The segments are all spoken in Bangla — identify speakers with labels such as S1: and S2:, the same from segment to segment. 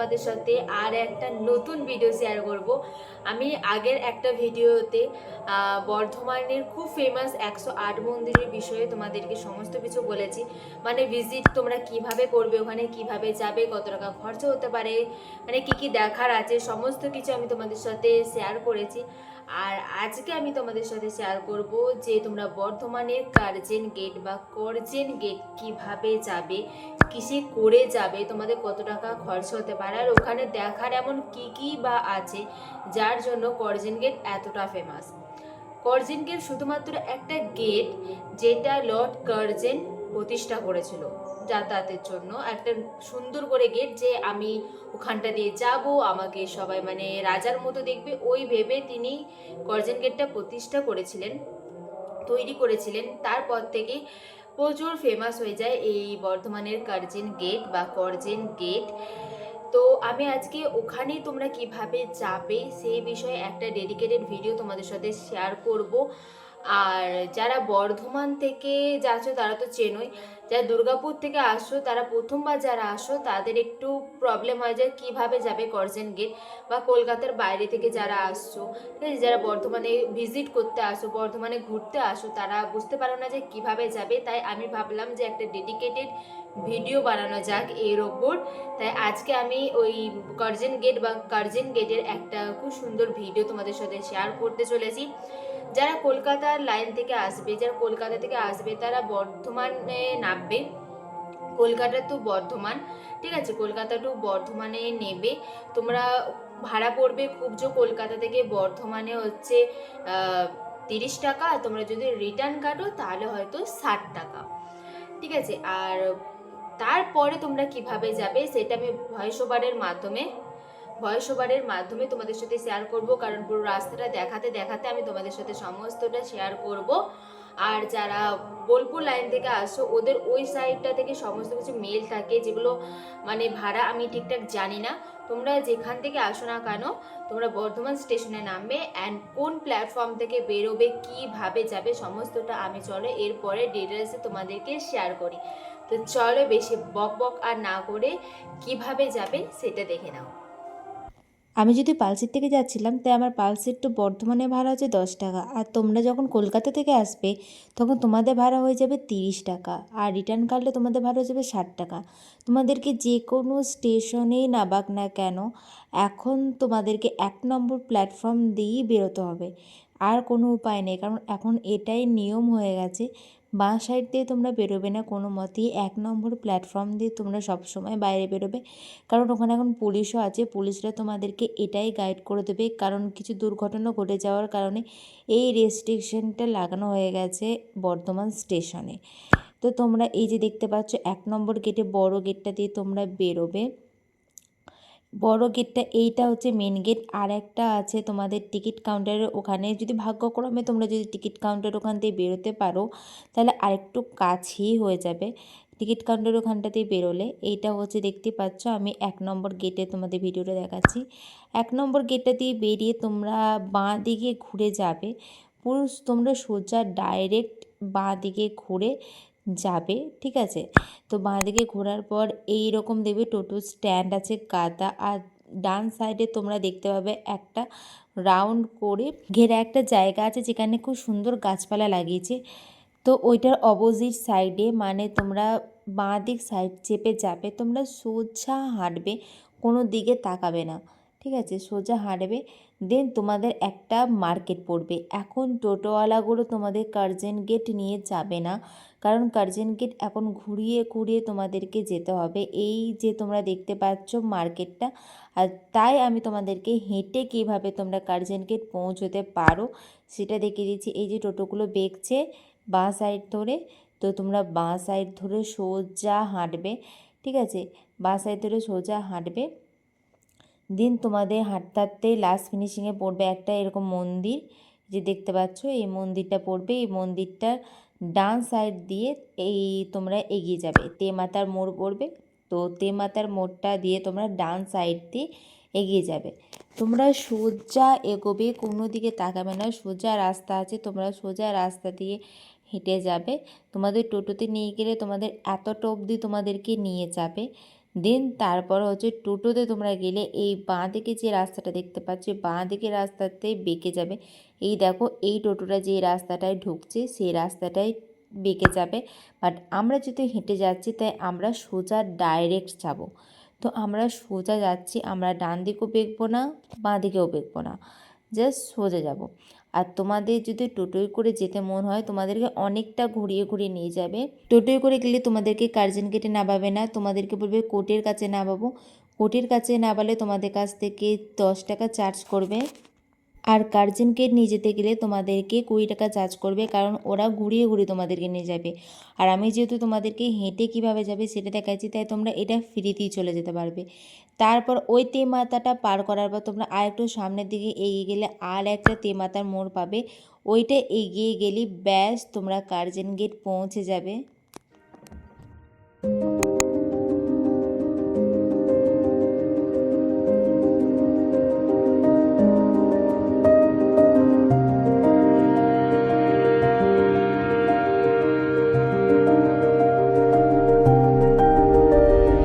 S1: তোমাদের সাথে আর একটা নতুন ভিডিও শেয়ার করব। আমি আগের একটা ভিডিওতে বর্ধমানের খুব ফেমাস 108 মন্দিরের বিষয়ে তোমাদেরকে সমস্ত কিছু বলেছি। মানে ভিজিট তোমরা কিভাবে করবে, ওখানে কিভাবে যাবে, কত টাকা খরচা হতে পারে, মানে কি কি দেখার আছে, সমস্ত কিছু আমি তোমাদের সাথে শেয়ার করেছি। আর আজকে আমি তোমাদের সাথে শেয়ার করব যে তোমরা বর্ধমানের কার্জন গেট বা করজেন গেট কিভাবে যাবে, কিসে করে যাবে, তোমাদের কত টাকা খরচ হতে পারে, আর ওখানে দেখার এমন কি কি বা আছে যার জন্য করজেন গেট এতটা ফেমাস। করজেন গেট শুধুমাত্র একটা গেট যেটা লর্ড কার্জেন প্রতিষ্ঠা করেছিল যাতায়াতের জন্য, একটা সুন্দর করে গেট যে আমি ওখানটা দিয়ে যাব, আমাকে সবাই মানে রাজার মতো দেখবে, ওই ভেবে তিনি করজেন গেটটা প্রতিষ্ঠা করেছিলেন, তৈরি করেছিলেন। তারপর থেকে প্রচুর ফেমাস হয়ে যায় এই বর্ধমানের কার্জন গেট বা করজেন গেট। তো আমি আজকে ওখানে তোমরা কিভাবে যাবে সেই বিষয়ে একটা ডেডিকেটেড ভিডিও তোমাদের সাথে শেয়ার করব। আর যারা বর্ধমান থেকে যাচ্ছ তারা তো চেনোই, যারা দুর্গাপুর থেকে আসছো, তারা প্রথমবার যারা আসো তাদের একটু প্রবলেম হয় যে কিভাবে যাবে করজেন গেট, বা কলকাতার বাইরে থেকে যারা আসছো, ঠিক আছে, যারা বর্ধমানে ভিজিট করতে আসো, বর্ধমানে ঘুরতে আসো, তারা বুঝতে পারো না যে কিভাবে যাবে। তাই আমি ভাবলাম যে একটা ডেডিকেটেড ভিডিও বানানো যাক এর ওপর। তাই আজকে আমি ওই কার্জন গেট বা কার্জন গেটের একটা খুব সুন্দর ভিডিও তোমাদের সাথে শেয়ার করতে চলেছি। যারা কলকাতার লাইন থেকে আসবে, যারা কলকাতা থেকে আসবে তারা বর্ধমানে নামবে, কলকাতা টু বর্ধমান, ঠিক আছে, কলকাতা টু বর্ধমানে নেবে তোমরা। ভাড়া পড়বে খুব জো কলকাতা থেকে বর্ধমানে হচ্ছে 30 টাকা, তোমরা যদি রিটার্ন কাটো তাহলে হয়তো 60 টাকা, ঠিক আছে। আর তারপরে তোমরা কিভাবে যাবে সেটা আমি ভয়েস ওভারের মাধ্যমে তোমাদের সাথে শেয়ার করব, কারণ পুরো রাস্তাটা দেখাতে দেখাতে আমি তোমাদের সাথে সমস্তটা শেয়ার করব। আর যারা বোলপুর লাইন থেকে আসো ওদের ওই সাইডটা থেকে সমস্ত কিছু মেল থাকে, যেগুলো মানে ভাড়া আমি ঠিকঠাক জানি না। তোমরা যেখান থেকে আসো না কেন, তোমরা বর্ধমান স্টেশনে নামবে, অ্যান্ড কোন প্ল্যাটফর্ম থেকে বেরোবে, কিভাবে যাবে, সমস্তটা আমি চলো এরপরে ডিটেলসে তোমাদেরকে শেয়ার করি। তো চলো বেশি বক বক আর না করে কিভাবে যাবে সেটা দেখে নাও।
S2: আমি যদি পালসির থেকে যাচ্ছিলাম তাই আমার পালসির টু বর্ধমানে ভাড়া হচ্ছে 10 টাকা, আর তোমরা যখন কলকাতা থেকে আসবে তখন তোমাদের ভাড়া হয়ে যাবে 30 টাকা, আর রিটার্ন কাটলে তোমাদের ভাড়া হয়ে যাবে 60 টাকা। তোমাদেরকে যে কোনো স্টেশনেই নামাক না কেন এখন তোমাদেরকে 1 নম্বর প্ল্যাটফর্ম দিয়েই বেরোতে হবে, আর কোনো উপায় নেই, কারণ এখন এটাই নিয়ম হয়ে গেছে। বাঁ সাইড দিয়ে তোমরা বেরোবে না কোনো মতেই, 1 নম্বর প্ল্যাটফর্ম দিয়ে তোমরা সবসময় বাইরে বেরোবে, কারণ ওখানে এখন পুলিশও আছে, পুলিশরা তোমাদেরকে এটাই গাইড করে দেবে, কারণ কিছু দুর্ঘটনা ঘটে যাওয়ার কারণে এই রেস্ট্রিকশনটা লাগানো হয়ে গেছে বর্ধমান স্টেশনে। তো তোমরা এই যে দেখতে পাচ্ছ 1 নম্বর গেটে বড় গেটটা দিয়ে তোমরা বেরোবে, বড় গেটটা এইটা হচ্ছে মেন গেট। আর একটা আছে তোমাদের টিকিট কাউন্টারের ওখানে, যদি ভাগ্যক্রমে তোমরা যদি টিকিট কাউন্টার ওখান দিয়ে বেরোতে পারো তাহলে আরেকটু কাছেই হয়ে যাবে। টিকিট কাউন্টার ওখানটাতেই বেরোলে এইটা হচ্ছে দেখতে পাচ্ছ, আমি 1 নম্বর গেটে তোমাদের ভিডিওটা দেখাচ্ছি। 1 নম্বর গেটটা দিয়ে বেরিয়ে তোমরা বাঁ দিকে ঘুরে যাবে, পুরো তোমরা সোজা ডাইরেক্ট বাঁ দিকে ঘুরে যাবে, ঠিক আছে। তো বাঁদিকে ঘোরার পর এই রকম দেখবে টোটো স্ট্যান্ড আছে কাদা, আর ডান সাইডে তোমরা দেখতে পাবে একটা রাউন্ড করে ঘেরা একটা জায়গা আছে যেখানে খুব সুন্দর গাছপালা লাগিয়েছে। তো ওইটার অপোজিট সাইডে মানে তোমরা বাঁ দিক সাইড চেপে যাবে, তোমরা সোজা হাঁটবে, কোনো দিকে তাকাবে না, ঠিক আছে, সোজা হাঁটবে। দেন তোমাদের একটা মার্কেট পড়বে। এখন টোটোওয়ালাগুলো তোমাদের কার্জন গেট নিয়ে যাবে না, কারণ কার্জন গেট এখন ঘুরিয়ে ঘুরিয়ে তোমাদেরকে যেতে হবে, এই যে তোমরা দেখতে পাচ্ছ মার্কেটটা। আর তাই আমি তোমাদেরকে হেঁটে কীভাবে তোমরা কার্জন গেট পৌঁছতে পারো সেটা দেখিয়ে দিচ্ছি। এই যে টোটোগুলো বেঁকছে বাঁ সাইড ধরে, তো তোমরা বাঁ সাইড ধরে সোজা হাঁটবে, ঠিক আছে, বাঁ সাইড ধরে সোজা হাঁটবে। দেন তোমাদের হাঁটতে হাঁটতে লাস্ট ফিনিশিংয়ে পড়বে একটা এরকম মন্দির, যে দেখতে পাচ্ছ এই মন্দিরটা পড়বে। এই মন্দিরটার ডান সাইড দিয়ে এই তোমরা এগিয়ে যাবে, তেমাতার মোড় পড়বে, তো তেমাতার মোড়টা দিয়ে তোমরা ডান সাইড দিয়ে এগিয়ে যাবে। তোমরা সোজা এগোবে, কোনো দিকে তাকাবে না, সোজা রাস্তা আছে, তোমরা সোজা রাস্তা দিয়ে হেঁটে যাবে। তোমাদের টোটোতে নিয়ে গেলে তোমাদের এতটা অবধি তোমাদেরকে নিয়ে যাবে। দেন তারপর হচ্ছে টোটোতে তোমরা গেলে এই বাঁ দিকে যে রাস্তাটা দেখতে পাচ্ছ, বাঁ দিকের রাস্তাতে বেঁকে যাবে। এই দেখো এই টোটোটা যে রাস্তাটায় ঢুকছে সেই রাস্তাটায় বেঁকে যাবে, বাট আমরা যেহেতু হেঁটে যাচ্ছি তাই আমরা সোজা ডাইরেক্ট যাব। তো আমরা সোজা যাচ্ছি, আমরা ডান দিকেও বেঁকবো না, বাঁ দিকেও বেঁকবো না, জাস্ট সোজা যাব। আর তোমাদের যদি টোটোয় করে যেতে মন হয় তোমাদেরকে অনেকটা ঘুরিয়ে ঘুরিয়ে নিয়ে যাবে। টোটোয় করে গেলে তোমাদেরকে কার্জন গেটে নামাবে না, তোমাদেরকে বলবে কোর্টের কাছে নামাবো। কোর্টের কাছে নামালে তোমাদের কাছ থেকে 10 টাকা চার্জ করবে। আর কার্জন গেট নিয়ে যেতে গেলে তোমাদেরকে 20 টাকা চার্জ করবে, কারণ ওরা ঘুরিয়ে ঘুরিয়ে তোমাদেরকে নিয়ে যাবে। আর আমি যেহেতু তোমাদেরকে হেঁটে কীভাবে যাবে সেটা দেখাচ্ছি, তাই তোমরা এটা ফ্রিতেই চলে যেতে পারবে। তারপর ওই তেমাথাটা পার করার পর তোমরা আর একটু সামনের দিকে এগিয়ে গেলে আর একটা তেমাথার মোড় পাবে, ওইটা এগিয়ে গেলেই ব্যাস তোমরা কার্জন গেট পৌঁছে যাবে।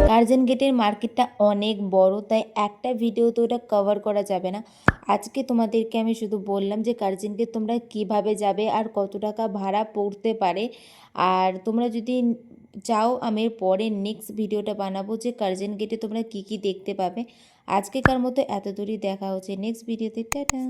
S2: কার্জন গেটের মার্কেটটা অনেক বড়, তাই একটা ভিডিওতে ওটা কভার করা যাবে না। আজকে তোমাদেরকে আমি শুধু বললাম যে কার্জন গেট তোমরা কিভাবে যাবে আর কত টাকা ভাড়া পড়তে পারে। আর তোমরা যদি চাও আমি এর পরে নেক্সট ভিডিওটা বানাবো যে কার্জন গেটে তোমরা কি কি দেখতে পাবে। আজকেকার মতো এত দূরই, দেখা হচ্ছে নেক্সট ভিডিওতে। টাটা।